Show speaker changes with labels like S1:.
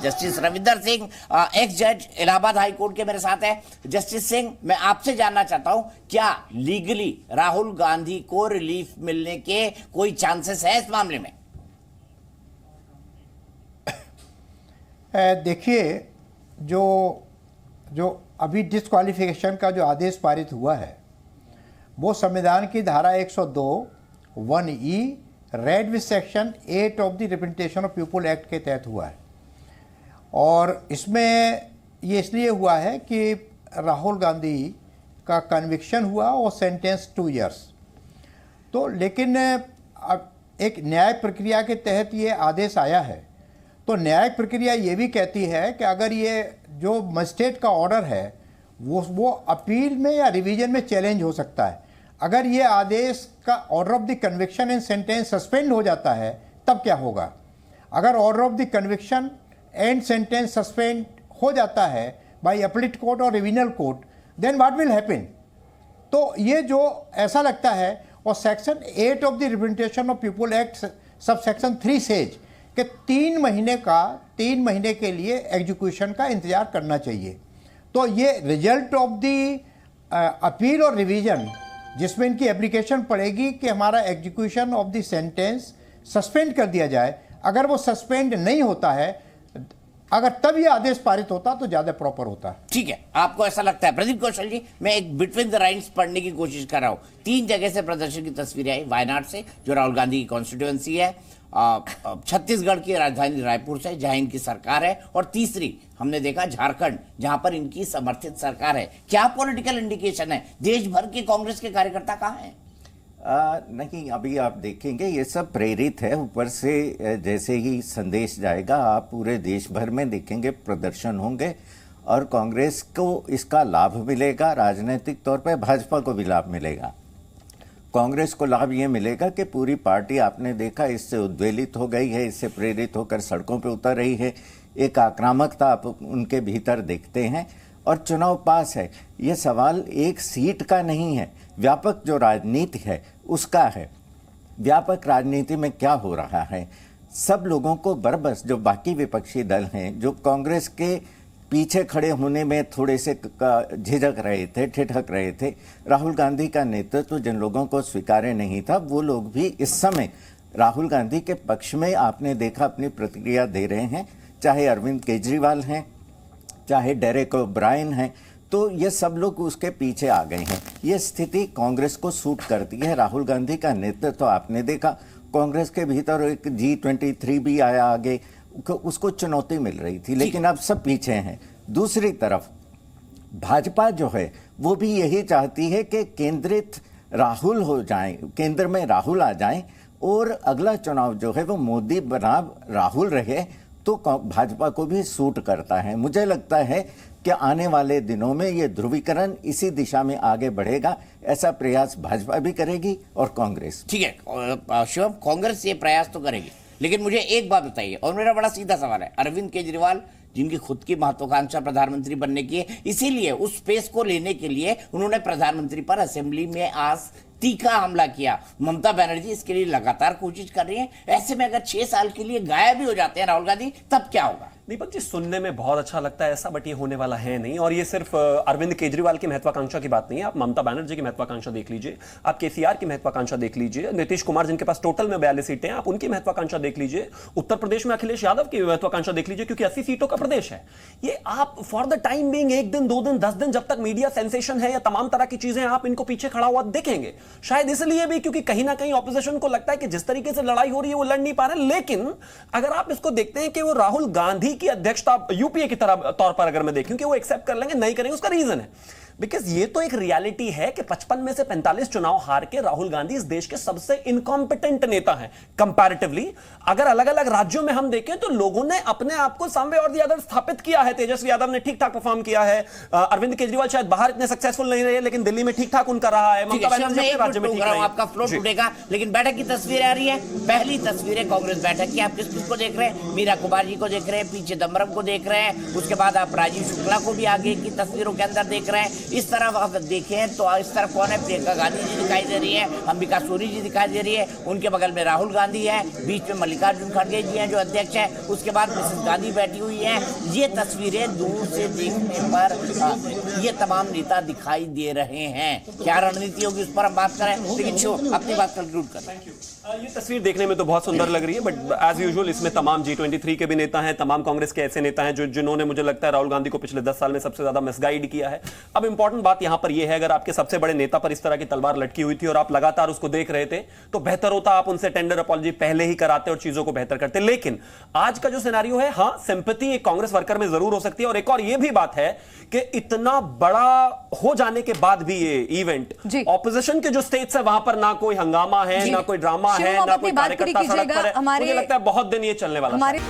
S1: Justice Ravinder Singh, x जज Allahabad high court के मेरे साथ है। जस्टिस सिंह, मैं आपसे जानना चाहता हूं, क्या लीगली राहुल गांधी को रिलीफ मिलने के कोई चांसेस है इस मामले में?
S2: देखिए, जो अभी डिस्क्वालिफिकेशन का जो आदेश पारित हुआ है वो संविधान की धारा 102 1E red with section 8 of the representation of people act के तहत हुआ है। और इसमें ये इसलिए हुआ है कि राहुल गांधी का कन्विक्शन हुआ और सेंटेंस 2 इयर्स। तो लेकिन अब एक न्याय प्रक्रिया के तहत ये आदेश आया है, तो न्यायिक प्रक्रिया ये भी कहती है कि अगर ये जो मजिस्ट्रेट का ऑर्डर है वो अपील में या रिवीजन में चैलेंज हो सकता है। अगर ये आदेश का order of the conviction and sentence suspend हो जाता है तब क्या होगा? अगर order of the conviction and sentence suspend हो जाता है बाय अपीलेट कोर्ट और revisional court, then what will happen? तो ये जो ऐसा लगता है, और section 8 of the representation of people act sub section 3 सेज कि 3 महीने के लिए एग्जीक्यूशन का इंतजार करना चाहिए। तो ये रिजल्ट ऑफ द अपील और रिवीजन जिसमें इनकी एप्लीकेशन पड़ेगी कि हमारा execution of the sentence suspend कर दिया जाए। अगर वो सस्पेंड नहीं होता है, अगर तब ये आदेश पारित होता तो ज्यादा प्रॉपर होता।
S1: ठीक है, आपको ऐसा लगता है? प्रदीप कौशल जी, मैं एक बिटवीन द लाइन्स पढ़ने की कोशिश कर रहा हूं। 3 जगह से प्रदर्शन की तस्वीरें आई, वायनाड से जो राहुल गांधी की कॉन्स्टिट्यूएंसी है, छत्तीसगढ़ की राजधानी रायपुर से जहां इनकी सरकार है, और तीसरी हमने देखा झारखंड जहां पर इनकी समर्थित सरकार है। क्या पॉलिटिकल इंडिकेशन है? देश भर के कांग्रेस के कार्यकर्ता कहां हैं?
S3: नहीं, अभी आप देखेंगे ये सब प्रेरित है ऊपर से। जैसे ही संदेश जाएगा आप पूरे देश भर में देखेंगे प्रदर्शन होंगे और कांग्रेस को इसका लाभ मिलेगा। राजनीतिक तौर पर भाजपा को भी लाभ मिलेगा। कांग्रेस को लाभ ये मिलेगा कि पूरी पार्टी आपने देखा इससे उद्वेलित हो गई है, इससे प्रेरित होकर सड़कों पे उतर रही है। एक आक्रामकता आप उनके भीतर देखते हैं और चुनाव पास है। ये सवाल एक सीट का नहीं है, व्यापक जो राजनीति है उसका है। व्यापक राजनीति में क्या हो रहा है, सब लोगों को बरबस जो बाकी विपक्षी दल हैं जो कांग्रेस के पीछे खड़े होने में थोड़े से झिझक रहे थे, ठिठक रहे थे, राहुल गांधी का नेतृत्व जिन लोगों को स्वीकार्य नहीं था वो लोग भी इस समय राहुल गांधी के पक्ष में आपने देखा अपनी प्रतिक्रिया दे रहे हैं। चाहे अरविंद केजरीवाल हैं, चाहे डेरेक ओब्रायन हैं, तो ये सब लोग उसके पीछे आ गए हैं। ये स्थिति कांग्रेस को सूट करती है। राहुल गांधी का नेतृत्व आपने देखा, कांग्रेस के भीतर एक G23 भी आया आगे, उसको चुनौती मिल रही थी, लेकिन अब सब पीछे हैं। दूसरी तरफ भाजपा जो है वो भी यही चाहती है कि केंद्रित राहुल हो जाएं, केंद्र में राहुल आ जाएं और अगला चुनाव जो है वो मोदी बनाम राहुल रहे, तो भाजपा को भी सूट करता है। मुझे लगता है कि आने वाले दिनों में ये ध्रुवीकरण इसी दिशा में आगे बढ़ेगा। ऐसा प्रयास भाजपा भी करेगी और कांग्रेस।
S1: ठीक है शिवम, कांग्रेस ये प्रयास तो करेगी, लेकिन मुझे एक बात बताइए, और मेरा बड़ा सीधा सवाल है। अरविंद केजरीवाल जिनकी खुद की महत्वाकांक्षा प्रधानमंत्री बनने की है, इसीलिए उस स्पेस को लेने के लिए उन्होंने प्रधानमंत्री पर असेंबली में आज तीखा हमला किया। ममता बनर्जी इसके लिए लगातार कोशिश कर रही है। ऐसे में अगर 6 साल के लिए गायब भी हो जाते हैं राहुल गांधी, तब क्या होगा?
S4: दीपक जी, सुनने में बहुत अच्छा लगता है ऐसा, बट ये होने वाला है नहीं। और ये सिर्फ अरविंद केजरीवाल की महत्वाकांक्षा की बात नहीं है। आप ममता बनर्जी की महत्वाकांक्षा देख लीजिए, आप केसीआर की महत्वाकांक्षा देख लीजिए, नीतीश कुमार जिनके पास टोटल में 42 सीटें हैं, आप उनकी महत्वाकांक्षा देख लीजिए, उत्तर प्रदेश में अखिलेश यादव की महत्वाकांक्षा देख लीजिए, क्योंकि 80 सीटों का प्रदेश है। ये आप फॉर द टाइम बीइंग 1 दिन 2 दिन 10 दिन जब तक मीडिया सेंसेशन है या तमाम तरह की चीजें, आप इनको पीछे खड़ा हुआ देखेंगे। शायद इसलिए भी क्योंकि कहीं ना कहीं ऑपोजिशन को लगता है कि जिस तरीके से लड़ाई हो रही है वो लड़ नहीं पा रहे। लेकिन अगर आप इसको देखते हैं कि वो राहुल गांधी की अध्यक्षता यूपीए की तरह तौर पर अगर मैं देखूं कि वो एक्सेप्ट कर लेंगे, नहीं करेंगे, उसका रीजन है बिकॉज ये तो एक रियलिटी है कि 55 में से 45 चुनाव हार के राहुल गांधी इस देश के सबसे इनकॉम्पिटेंट नेता हैं कंपैरेटिवली। अगर अलग अलग राज्यों में हम देखें तो लोगों ने अपने आप को सम वे और द अदर स्थापित किया है। तेजस्वी यादव ने ठीक ठाक परफॉर्म किया है, अरविंद केजरीवाल शायद बाहर इतने सक्सेसफुल नहीं रहे लेकिन दिल्ली में ठीक ठाक उनका रहा है, ममता बनर्जी अपने राज्य में ठीक रही है।
S1: आपका फ्लो टूटेगा, लेकिन बैठक की तस्वीरें आ रही है। पहली तस्वीर है कांग्रेस बैठक की। आप किस को देख रहे हैं? मीरा कुमार जी को देख रहे हैं, पीछे दमरम को देख रहे हैं, उसके बाद आप राजीव शुक्ला को भी आगे की तस्वीरों के अंदर देख रहे हैं। इस तरफ आप देखें तो इस तरफ कौन है, प्रियंका गांधी जी दिखाई दे रही है, अंबिका सोनी जी दिखाई दे रही है, उनके बगल में राहुल गांधी है, बीच में मल्लिकार्जुन खड़गे जी हैं जो अध्यक्ष हैं, उसके बाद मिसेस गांधी बैठी हुई हैं। ये तस्वीरें दूर से देखने पर ये तमाम नेता दिखाई दे रहे हैं। क्या रणनीति होगी उस पर हम बात करें, लेकिन अपनी बात कंक्लूड करें।
S4: ये तस्वीर देखने में तो बहुत सुंदर लग रही है, बट एज यूजुअल इसमें तमाम G23 के भी नेता हैं, तमाम कांग्रेस के ऐसे नेता हैं जिन्होंने मुझे लगता है राहुल गांधी को पिछले 10 साल में सबसे ज्यादा मिसगाइड किया है। अब इंपॉर्टेंट बात यहां पर यह है, अगर आपके सबसे बड़े नेता पर इस तरह की तलवार लटकी हुई थी और आप लगातार उसको देख रहे थे, तो बेहतर होता आप उनसे टेंडर अपॉलॉजी पहले ही कराते और चीजों को बेहतर करते। लेकिन आज का जो सिनेरियो है, हां सिंपैथी एक कांग्रेस वर्कर में जरूर हो सकती है, और एक और यह भी बात है कि इतना बड़ा हो जाने के बाद भी ये इवेंट ऑपोजिशन के जो स्टेट्स है वहां पर ना कोई हंगामा है, ना कोई ड्रामा है, ना कोई कार्यकर्ता सड़क पर है। मुझे लगता है बहुत दिन ये चलने वाला है।